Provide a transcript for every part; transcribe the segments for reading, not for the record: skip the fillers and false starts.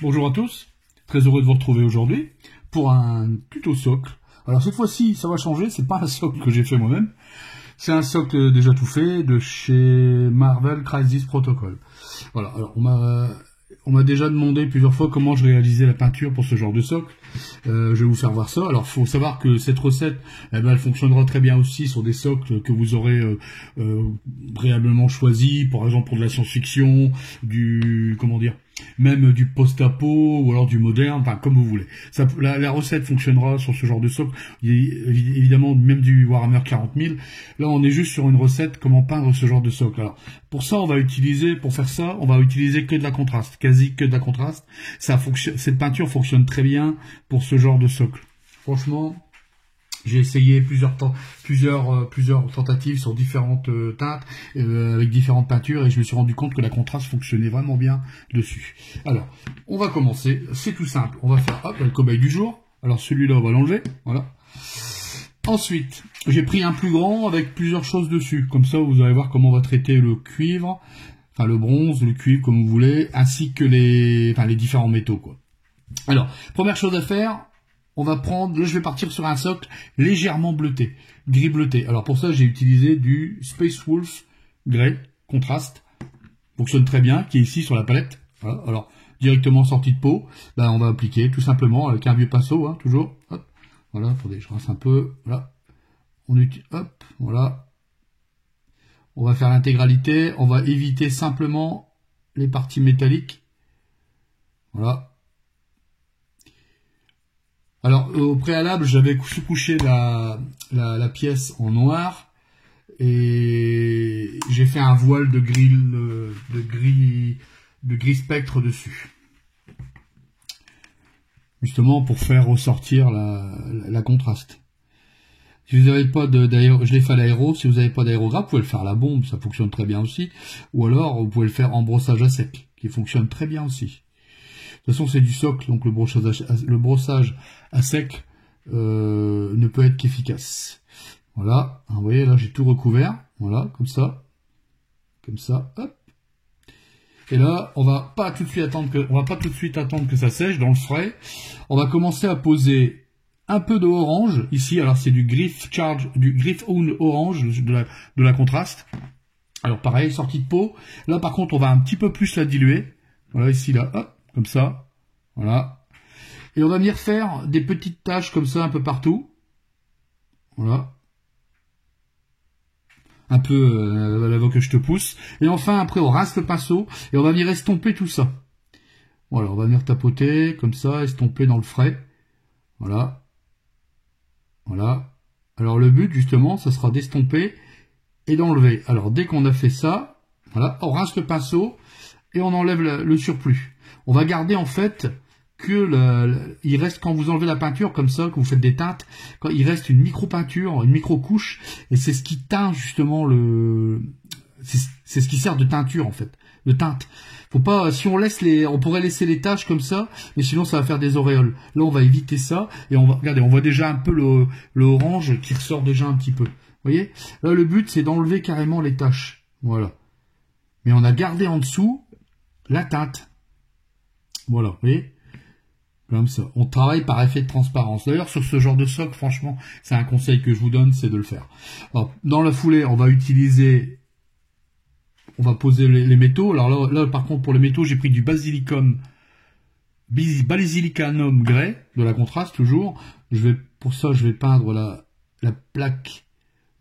Bonjour à tous, très heureux de vous retrouver aujourd'hui pour un tuto socle. Alors cette fois-ci, ça va changer, c'est pas un socle que j'ai fait moi-même, c'est un socle déjà tout fait de chez Marvel Crisis Protocol. Voilà, alors on m'a déjà demandé plusieurs fois comment je réalisais la peinture pour ce genre de socle. Je vais vous faire voir ça. Alors, faut savoir que cette recette, eh ben, elle fonctionnera très bien aussi sur des socles que vous aurez réellement choisis, par exemple pour de la science-fiction, même du post-apo ou alors du moderne, enfin comme vous voulez. La recette fonctionnera sur ce genre de socle, évidemment même du Warhammer 40 000. Là, on est juste sur une recette comment peindre ce genre de socle. Alors, pour ça, on va utiliser que de la contraste, quasi que de la contraste. Cette peinture fonctionne très bien pour ce genre de socle. Franchement, j'ai essayé plusieurs tentatives sur différentes teintes, avec différentes peintures, et je me suis rendu compte que la contraste fonctionnait vraiment bien dessus. Alors, on va commencer, c'est tout simple. On va faire, le cobaye du jour. Alors celui-là, on va l'enlever, voilà. Ensuite, j'ai pris un plus grand avec plusieurs choses dessus. Comme ça, vous allez voir comment on va traiter le cuivre, enfin le bronze, le cuivre, comme vous voulez, ainsi que les différents métaux, quoi. Alors, première chose à faire, on va prendre, là je vais partir sur un socle légèrement bleuté, gris bleuté. Alors pour ça, j'ai utilisé du Space Wolf Grey, contraste, fonctionne très bien, qui est ici sur la palette. Voilà. Alors, directement sorti de pot, on va appliquer tout simplement avec un vieux pinceau, hein, toujours. Hop. Voilà, attendez, je rince un peu, voilà. Hop, voilà. On va faire l'intégralité, on va éviter simplement les parties métalliques. Voilà. Alors, au préalable, j'avais sous-couché la pièce en noir et j'ai fait un voile de gris spectre dessus. Justement pour faire ressortir la contraste. Si vous n'avez pas je l'ai fait à l'aéro, si vous n'avez pas d'aérographe, vous pouvez le faire à la bombe, ça fonctionne très bien aussi. Ou alors, vous pouvez le faire en brossage à sec, qui fonctionne très bien aussi. De toute façon, c'est du socle, donc le brossage à sec ne peut être qu'efficace. Voilà, vous voyez, là j'ai tout recouvert, voilà, comme ça, hop. Et là, on va pas tout de suite attendre que ça sèche dans le frais. On va commencer à poser un peu de orange ici. Alors c'est du Griff orange de la contraste. Alors pareil, sortie de pot. Là par contre, on va un petit peu plus la diluer. Voilà ici là, hop. Comme ça, voilà. Et on va venir faire des petites taches comme ça un peu partout. Voilà. Un peu avant que je te pousse. Et enfin, après, on rince le pinceau et on va venir estomper tout ça. Voilà, on va venir tapoter comme ça, estomper dans le frais. Voilà. Voilà. Alors le but, justement, ça sera d'estomper et d'enlever. Alors dès qu'on a fait ça, voilà, on rince le pinceau et on enlève le surplus. On va garder en fait que il reste, quand vous enlevez la peinture comme ça, que vous faites des teintes, quand il reste une micro-peinture, une micro-couche, et c'est ce qui teint justement c'est ce qui sert de teinture en fait, de teinte. Faut pas, si on on pourrait laisser les taches comme ça, mais sinon ça va faire des auréoles. Là on va éviter ça, et regardez, on voit déjà un peu le orange qui ressort déjà un petit peu. Vous voyez? Là le but c'est d'enlever carrément les taches. Voilà. Mais on a gardé en dessous la teinte. Voilà, vous voyez, comme ça. On travaille par effet de transparence. D'ailleurs, sur ce genre de socle, franchement, c'est un conseil que je vous donne, c'est de le faire. Alors, dans la foulée, on va poser les métaux. Alors là, par contre, pour les métaux, j'ai pris du basilicanum grey, de la contraste toujours. Pour ça, je vais peindre la plaque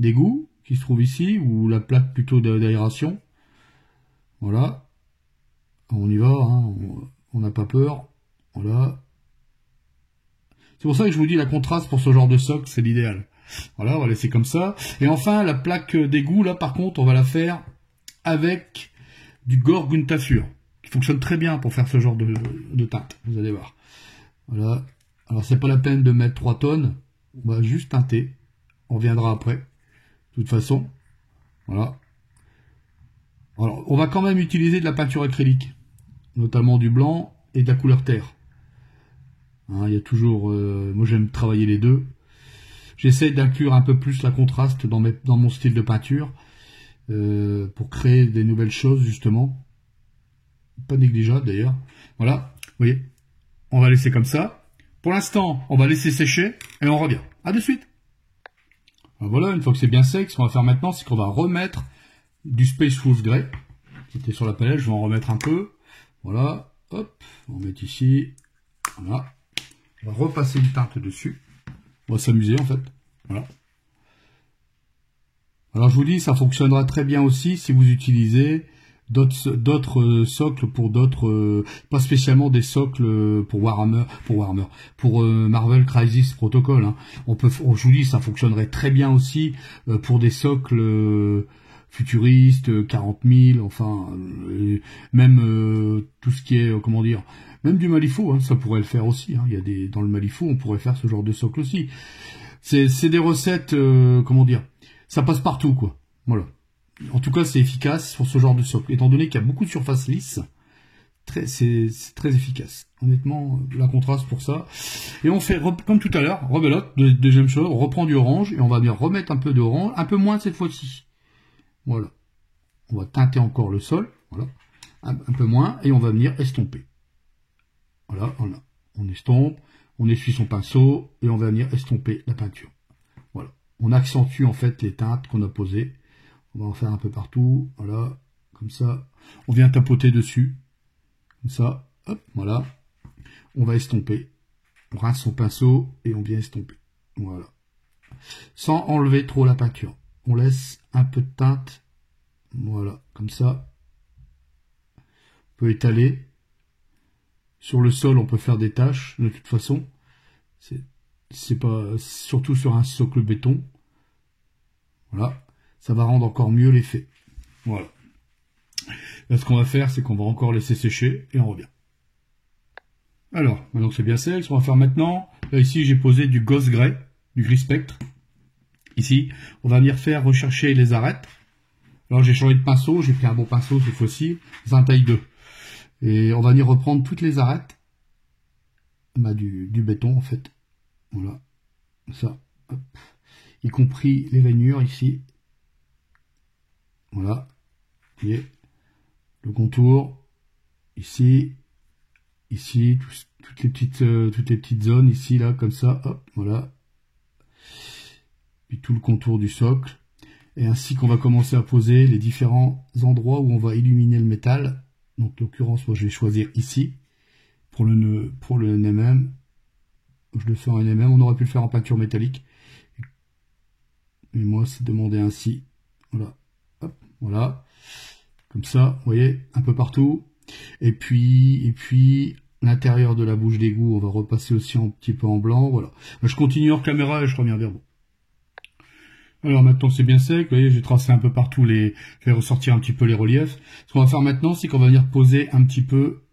d'égout qui se trouve ici, ou la plaque plutôt d'aération. Voilà. On y va, hein. On n'a pas peur. Voilà. C'est pour ça que je vous dis, la contraste pour ce genre de socle, c'est l'idéal. Voilà, on va laisser comme ça. Et enfin, la plaque d'égout, là, par contre, on va la faire avec du Gorguntasur, qui fonctionne très bien pour faire ce genre de teinte. Vous allez voir. Voilà. Alors, c'est pas la peine de mettre 3 tonnes. On va juste teinter. On reviendra après. De toute façon. Voilà. Alors, on va quand même utiliser de la peinture acrylique, notamment du blanc et de la couleur terre. Hein, il y a toujours, moi j'aime travailler les deux. J'essaie d'inclure un peu plus la contraste dans mon style de peinture pour créer des nouvelles choses justement. Pas négligeable d'ailleurs. Voilà. voyez, on va laisser comme ça. Pour l'instant, on va laisser sécher et on revient. À de suite. Voilà, une fois que c'est bien sec, ce qu'on va faire maintenant, c'est qu'on va remettre du Space Wolf Grey qui était sur la palette. Je vais en remettre un peu. Voilà, hop, on va mettre ici. Voilà. On va repasser une teinte dessus. On va s'amuser en fait. Voilà. Alors je vous dis, ça fonctionnera très bien aussi si vous utilisez d'autres socles pour d'autres, pas spécialement des socles pour pour Marvel Crisis Protocol. Hein. Je vous dis, ça fonctionnerait très bien aussi pour des socles futuristes, 40 000, enfin, même tout ce qui est, comment dire, même du Malifaux, hein, ça pourrait le faire aussi. Hein. Il y a dans le Malifaux, on pourrait faire ce genre de socle aussi. C'est des recettes, comment dire, ça passe partout, quoi. Voilà. En tout cas, c'est efficace pour ce genre de socle. Étant donné qu'il y a beaucoup de surface lisse, c'est très efficace. Honnêtement, la contraste pour ça. Et on fait, comme tout à l'heure, rebelote, deuxième chose, on reprend du orange et on va venir remettre un peu d'orange, un peu moins cette fois-ci. Voilà. On va teinter encore le sol, voilà, un peu moins, et on va venir estomper. Voilà, on estompe, on essuie son pinceau, et on va venir estomper la peinture. Voilà. On accentue en fait les teintes qu'on a posées. On va en faire un peu partout, voilà, comme ça. On vient tapoter dessus, comme ça, hop, voilà. On va estomper. On rince son pinceau et on vient estomper. Voilà. Sans enlever trop la peinture. On laisse un peu de teinte, voilà, comme ça. On peut étaler. Sur le sol, on peut faire des taches, de toute façon. C'est pas, surtout sur un socle béton. Voilà. Ça va rendre encore mieux l'effet. Voilà. Là, ce qu'on va faire, c'est qu'on va encore laisser sécher et on revient. Alors, maintenant que c'est bien sec, ce qu'on va faire maintenant, là ici j'ai posé du Ghost Grey, du gris spectre. Ici, on va venir faire rechercher les arêtes. Alors j'ai changé de pinceau, j'ai pris un bon pinceau cette fois-ci, c'est un taille 2. Et on va venir reprendre toutes les arêtes, du béton en fait. Voilà, ça, hop. Y compris les rainures ici. Voilà, vous voyez, le contour, ici, toutes les petites zones, ici, là, comme ça, hop, voilà. Puis tout le contour du socle. Et ainsi qu'on va commencer à poser les différents endroits où on va illuminer le métal. Donc, en l'occurrence, moi, je vais choisir ici, pour le NMM. Je le fais en NMM, on aurait pu le faire en peinture métallique. Mais moi, c'est demandé ainsi, voilà. Voilà, comme ça, vous voyez, un peu partout. Et puis l'intérieur de la bouche d'égout, on va repasser aussi un petit peu en blanc. Voilà. Je continue hors caméra et je reviens vers vous. Alors maintenant c'est bien sec, vous voyez, j'ai tracé un peu partout je vais ressortir un petit peu les reliefs. Ce qu'on va faire maintenant, c'est qu'on va venir poser un petit peu.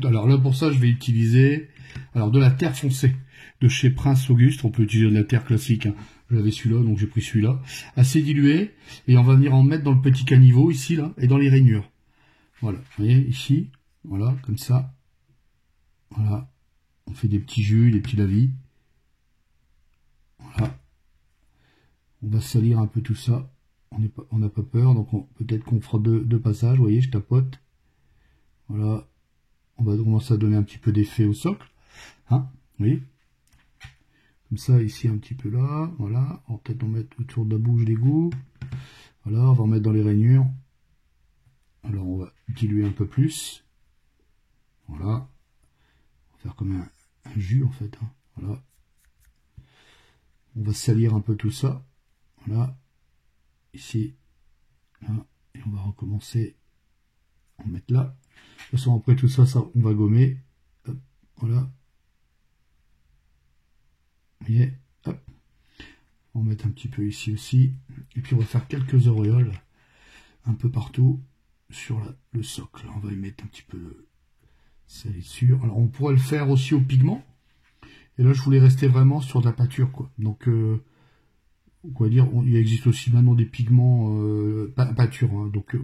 Alors là pour ça, je vais utiliser de la terre foncée de chez Prince Auguste. On peut utiliser de la terre classique, hein. J'avais celui-là, donc j'ai pris celui-là. Assez dilué. Et on va venir en mettre dans le petit caniveau, ici, là, et dans les rainures. Voilà. Vous voyez, ici. Voilà, comme ça. Voilà. On fait des petits jus, des petits lavis. Voilà. On va salir un peu tout ça. On n'a pas peur, donc peut-être qu'on fera deux passages. Vous voyez, je tapote. Voilà. On va commencer à donner un petit peu d'effet au socle. Hein, vous voyez, comme ça, ici, un petit peu là, voilà, on va peut-être en mettre autour de la bouche d'égout, voilà, on va en mettre dans les rainures, alors on va diluer un peu plus, voilà, on va faire comme un jus en fait, hein. Voilà, on va salir un peu tout ça, voilà, ici, là, et on va recommencer à en mettre là, de toute façon après tout ça, on va gommer, hop, voilà. Vous voyez, hop, on va mettre un petit peu ici aussi, et puis on va faire quelques auréoles un peu partout sur le socle. On va y mettre un petit peu de salissure. Alors on pourrait le faire aussi au pigment, et là je voulais rester vraiment sur de la peinture, quoi. Donc, quoi dire, il existe aussi maintenant des pigments peinture, hein. Donc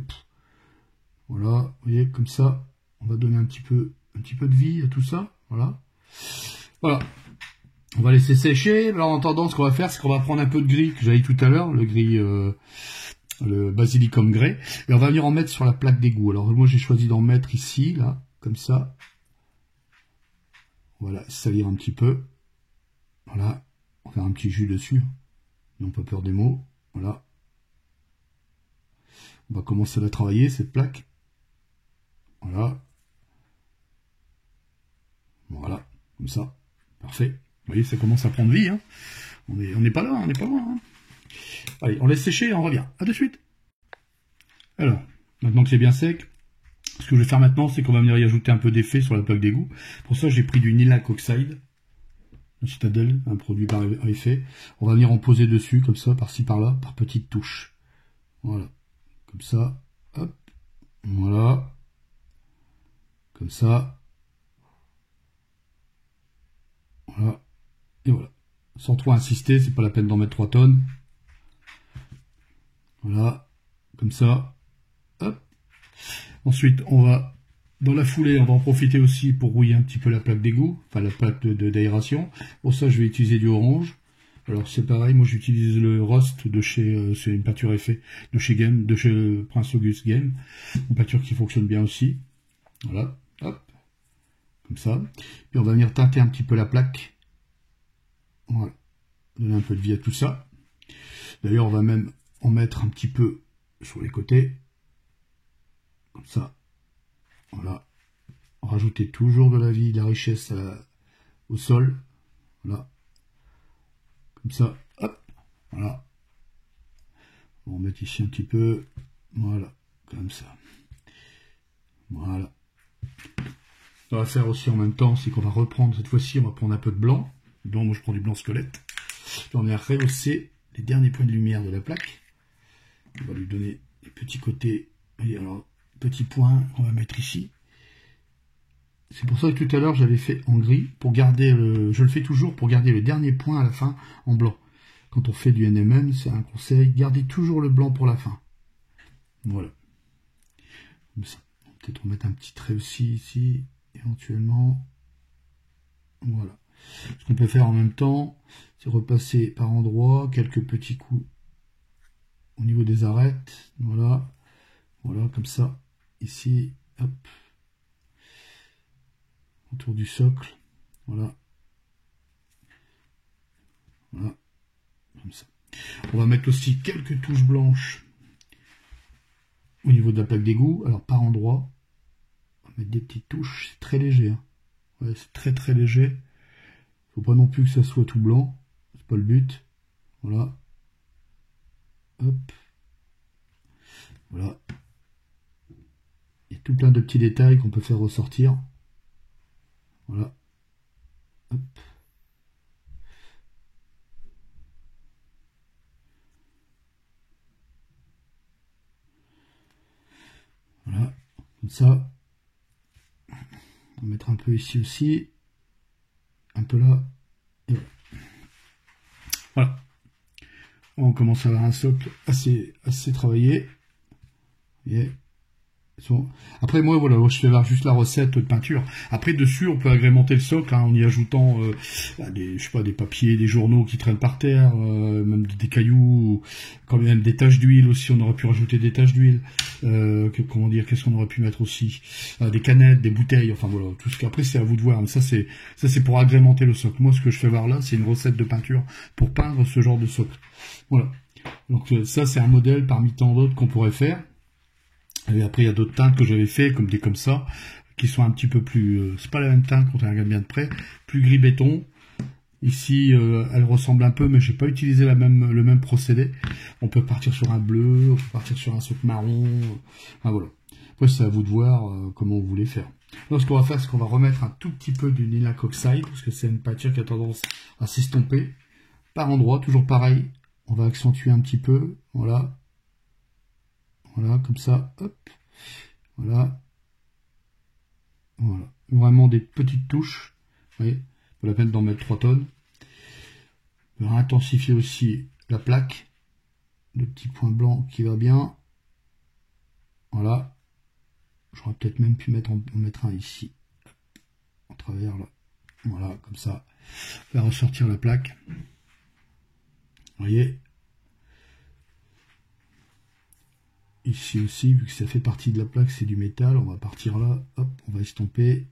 voilà, vous voyez, comme ça, on va donner un petit peu de vie à tout ça, voilà. Voilà. On va laisser sécher. Alors en attendant, ce qu'on va faire, c'est qu'on va prendre un peu de gris que j'avais tout à l'heure, le gris, le basilicum grey, et on va venir en mettre sur la plaque d'égout. Alors moi j'ai choisi d'en mettre ici, là, comme ça. Voilà, salir un petit peu. Voilà, on va faire un petit jus dessus. N'ayons pas peur des mots. Voilà. On va commencer à la travailler, cette plaque. Voilà. Voilà, comme ça. Parfait. Vous voyez, ça commence à prendre vie. Hein. On n'est pas là, on n'est pas loin. Hein. Allez, on laisse sécher et on revient. À de suite. Alors, maintenant que c'est bien sec, ce que je vais faire maintenant, c'est qu'on va venir y ajouter un peu d'effet sur la plaque d'égout. Pour ça, j'ai pris du Nilak Oxide, de Citadel, un produit par effet. On va venir en poser dessus, comme ça, par-ci, par-là, par petites touches. Voilà. Comme ça. Hop. Voilà. Comme ça. Voilà. Et voilà. Sans trop insister, c'est pas la peine d'en mettre 3 tonnes. Voilà. Comme ça. Hop. Ensuite, on va, dans la foulée, on va en profiter aussi pour rouiller un petit peu la plaque d'égout, enfin la plaque d'aération. Pour ça, je vais utiliser du orange. Alors c'est pareil, moi j'utilise le Rust de chez, c'est une peinture effet de chez Game, de chez Prince Auguste Game. Une peinture qui fonctionne bien aussi. Voilà, hop, comme ça. Puis on va venir teinter un petit peu la plaque. Voilà, donner un peu de vie à tout ça. D'ailleurs, on va même en mettre un petit peu sur les côtés. Comme ça. Voilà. Rajouter toujours de la vie, de la richesse au sol. Voilà. Comme ça. Hop. Voilà. On va mettre ici un petit peu. Voilà. Comme ça. Voilà. On va faire aussi en même temps, c'est qu'on va reprendre cette fois-ci, on va prendre un peu de blanc. Donc moi je prends du blanc squelette. Puis on va rehausser les derniers points de lumière de la plaque. On va lui donner des petits côtés. Voyez, alors, petit point qu'on va mettre ici. C'est pour ça que tout à l'heure j'avais fait en gris, pour garder je le fais toujours pour garder le dernier point à la fin en blanc. Quand on fait du NMM, c'est un conseil, gardez toujours le blanc pour la fin. Voilà. Comme ça. Peut-être remettre un petit trait aussi ici, éventuellement. Voilà. Ce qu'on peut faire en même temps, c'est repasser par endroits, quelques petits coups au niveau des arêtes. Voilà. Voilà, comme ça. Ici, hop. Autour du socle. Voilà. Voilà. Comme ça. On va mettre aussi quelques touches blanches au niveau de la plaque d'égout. Alors, par endroit. On va mettre des petites touches. C'est très léger. Hein. Ouais, c'est très très léger. Faut pas non plus que ça soit tout blanc. C'est pas le but. Voilà. Hop. Voilà. Il y a tout plein de petits détails qu'on peut faire ressortir. Voilà. Hop. Voilà. Comme ça. On va mettre un peu ici aussi. Un peu là. Et voilà. Voilà. On commence à avoir un socle assez travaillé. Vous voyez. Après moi voilà, je fais voir juste la recette de peinture. Après dessus on peut agrémenter le socle hein, en y ajoutant je sais pas, des papiers, des journaux qui traînent par terre, même des cailloux, quand même des taches d'huile aussi, on aurait pu rajouter des taches d'huile. Comment dire, qu'est-ce qu'on aurait pu mettre aussi, des canettes, des bouteilles, enfin voilà, tout ce qu'après c'est à vous de voir. Ça c'est pour agrémenter le socle. Moi ce que je fais voir là, c'est une recette de peinture pour peindre ce genre de socle. Voilà. Donc ça c'est un modèle parmi tant d'autres qu'on pourrait faire. Et après, il y a d'autres teintes que j'avais fait, comme des comme ça, qui sont un petit peu plus... c'est pas la même teinte quand on regarde bien de près, plus gris béton. Ici, elle ressemble un peu, mais j'ai pas utilisé le même procédé. On peut partir sur un bleu, on peut partir sur un socle marron. Enfin, voilà. Après, c'est à vous de voir comment vous voulez faire. Alors, ce qu'on va faire, c'est qu'on va remettre un tout petit peu du Nilak Oxide, parce que c'est une peinture qui a tendance à s'estomper. Par endroit, toujours pareil. On va accentuer un petit peu. Voilà. Voilà, comme ça, hop, voilà, voilà, vraiment des petites touches, vous voyez, pas la peine d'en mettre 3 tonnes. On va intensifier aussi la plaque, le petit point blanc qui va bien, voilà, j'aurais peut-être même pu en mettre un ici, en travers là, voilà, comme ça, faire ressortir la plaque, vous voyez. Ici aussi, vu que ça fait partie de la plaque, c'est du métal, on va partir là, hop, on va estomper.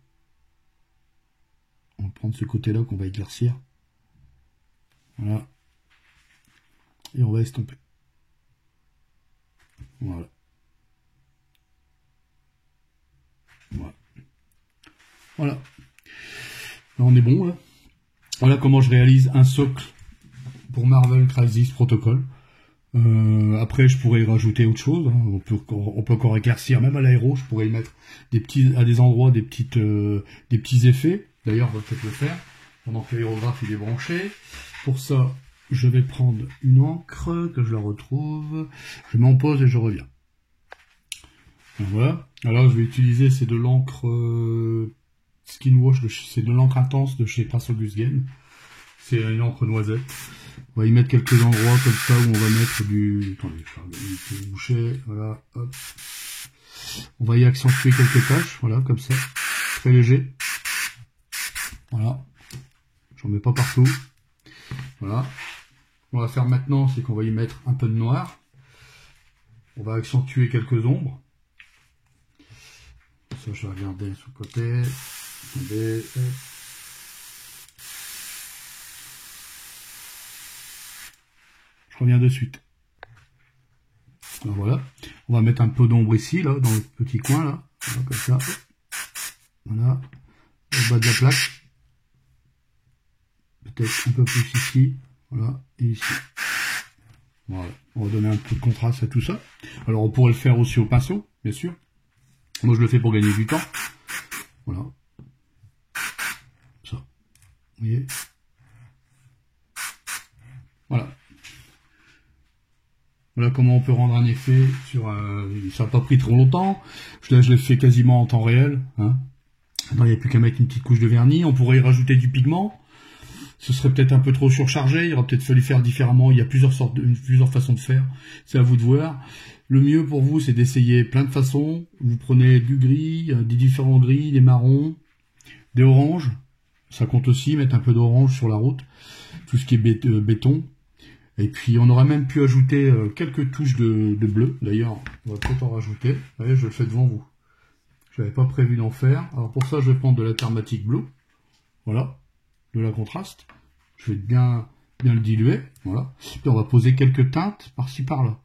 On prend prendre ce côté-là qu'on va éclaircir. Voilà. Et on va estomper. Voilà. Voilà. Voilà. Là, on est bon, là. Voilà comment je réalise un socle pour Marvel Crisis Protocol. Après, je pourrais y rajouter autre chose. Hein. On peut encore éclaircir, même à l'aéro, je pourrais y mettre à des endroits des petits effets. D'ailleurs, on va peut-être le faire pendant que l'aérographe il est branché. Pour ça, je vais prendre une encre que je la retrouve. Je mets en pause et je reviens. Voilà. Alors, je vais utiliser c'est de l'encre Skinwash, c'est de l'encre intense de chez Trasogus Game. C'est une encre noisette. On va y mettre quelques endroits comme ça où on va mettre du... Attendez, je vais boucher. Voilà, hop. On va y accentuer quelques taches, voilà, comme ça. Très léger. Voilà. J'en mets pas partout. Voilà. Ce qu'on va faire maintenant, c'est qu'on va y mettre un peu de noir. On va accentuer quelques ombres. Ça, je vais regarder sur le côté. Attendez, hop. Je reviens de suite. Alors voilà. On va mettre un peu d'ombre ici, là, dans le petit coin, là. Voilà, comme ça. Voilà. Au bas de la plaque. Peut-être un peu plus ici. Voilà. Et ici. Voilà. On va donner un peu de contraste à tout ça. Alors on pourrait le faire aussi au pinceau, bien sûr. Moi je le fais pour gagner du temps. Voilà. Ça. Vous voyez? Voilà. Voilà comment on peut rendre un effet sur... ça n'a pas pris trop longtemps. Là, je l'ai fait quasiment en temps réel. Hein. Il n'y a plus qu'à mettre une petite couche de vernis. On pourrait y rajouter du pigment. Ce serait peut-être un peu trop surchargé. Il aurait peut-être fallu faire différemment. Il y a plusieurs façons de faire. C'est à vous de voir. Le mieux pour vous, c'est d'essayer plein de façons. Vous prenez du gris, des différents gris, des marrons, des oranges. Ça compte aussi, mettre un peu d'orange sur la route. Tout ce qui est béton. Et puis on aurait même pu ajouter quelques touches de bleu. D'ailleurs, on va peut-être en rajouter. Vous voyez, je le fais devant vous. Je n'avais pas prévu d'en faire. Alors pour ça, je vais prendre de la Thermatic Blue. Voilà. De la contraste. Je vais bien le diluer. Voilà. Puis on va poser quelques teintes par-ci par-là.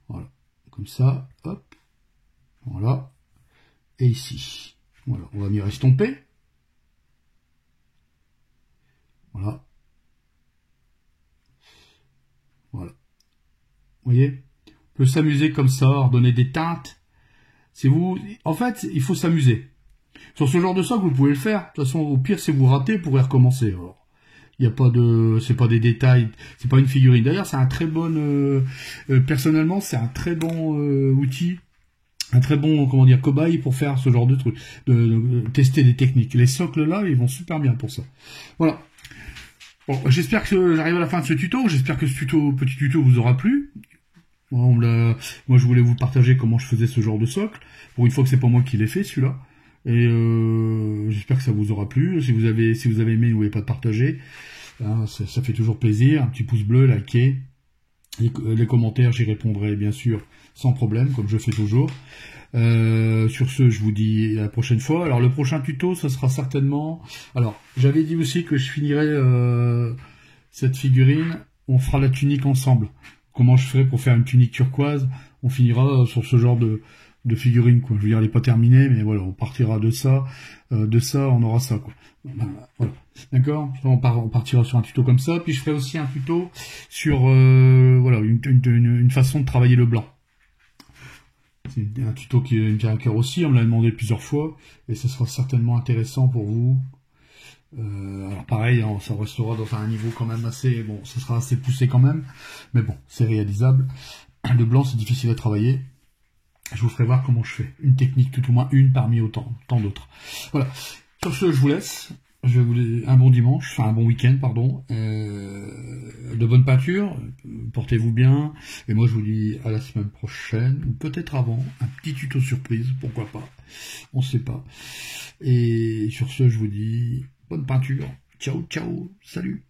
Voilà. Comme ça. Hop. Voilà. Et ici. Voilà. On va venir estomper. Voilà. Voilà. Vous voyez, on peut s'amuser comme ça, redonner des teintes. C'est vous. En fait, il faut s'amuser. Sur ce genre de socle, vous pouvez le faire. De toute façon, au pire, si vous ratez, vous pourrez recommencer. Alors, il n'y a pas de, c'est pas des détails, c'est pas une figurine. D'ailleurs, c'est un très bon. Personnellement, c'est un très bon outil, un très bon, comment dire, cobaye pour faire ce genre de truc, de tester des techniques. Les socles là, ils vont super bien pour ça. Voilà. Bon, j'espère que j'arrive à la fin de ce tuto. J'espère que ce petit tuto vous aura plu. Moi, je voulais vous partager comment je faisais ce genre de socle. Pour une fois que c'est pas moi qui l'ai fait, celui-là. Et j'espère que ça vous aura plu. Si vous avez aimé, n'oubliez pas de partager. Hein, ça fait toujours plaisir. Un petit pouce bleu, likez. Les commentaires, j'y répondrai bien sûr sans problème, comme je fais toujours. Sur ce, je vous dis à la prochaine fois. Alors le prochain tuto, ça sera certainement... Alors, j'avais dit aussi que je finirais cette figurine, on fera la tunique ensemble. Comment je ferai pour faire une tunique turquoise? On finira sur ce genre de figurine, quoi. Je veux dire, elle n'est pas terminée, mais voilà, on partira de ça, on aura ça, quoi. Voilà. D'accord? On partira sur un tuto comme ça, puis je ferai aussi un tuto sur voilà, une façon de travailler le blanc. C'est un tuto qui me tient à cœur aussi, on me l'a demandé plusieurs fois, et ce sera certainement intéressant pour vous. Alors pareil, hein, ça restera dans un niveau quand même assez, bon, ça sera assez poussé quand même, mais bon, c'est réalisable. Le blanc, c'est difficile à travailler. Je vous ferai voir comment je fais. Une technique, tout au moins une parmi tant d'autres. Voilà. Sur ce, je vous laisse. Je vous laisse un bon dimanche, enfin un bon week-end, pardon. De bonnes peintures. Portez-vous bien. Et moi, je vous dis à la semaine prochaine, ou peut-être avant, un petit tuto surprise, pourquoi pas. On sait pas. Et sur ce, je vous dis bonne peinture. Ciao, ciao. Salut.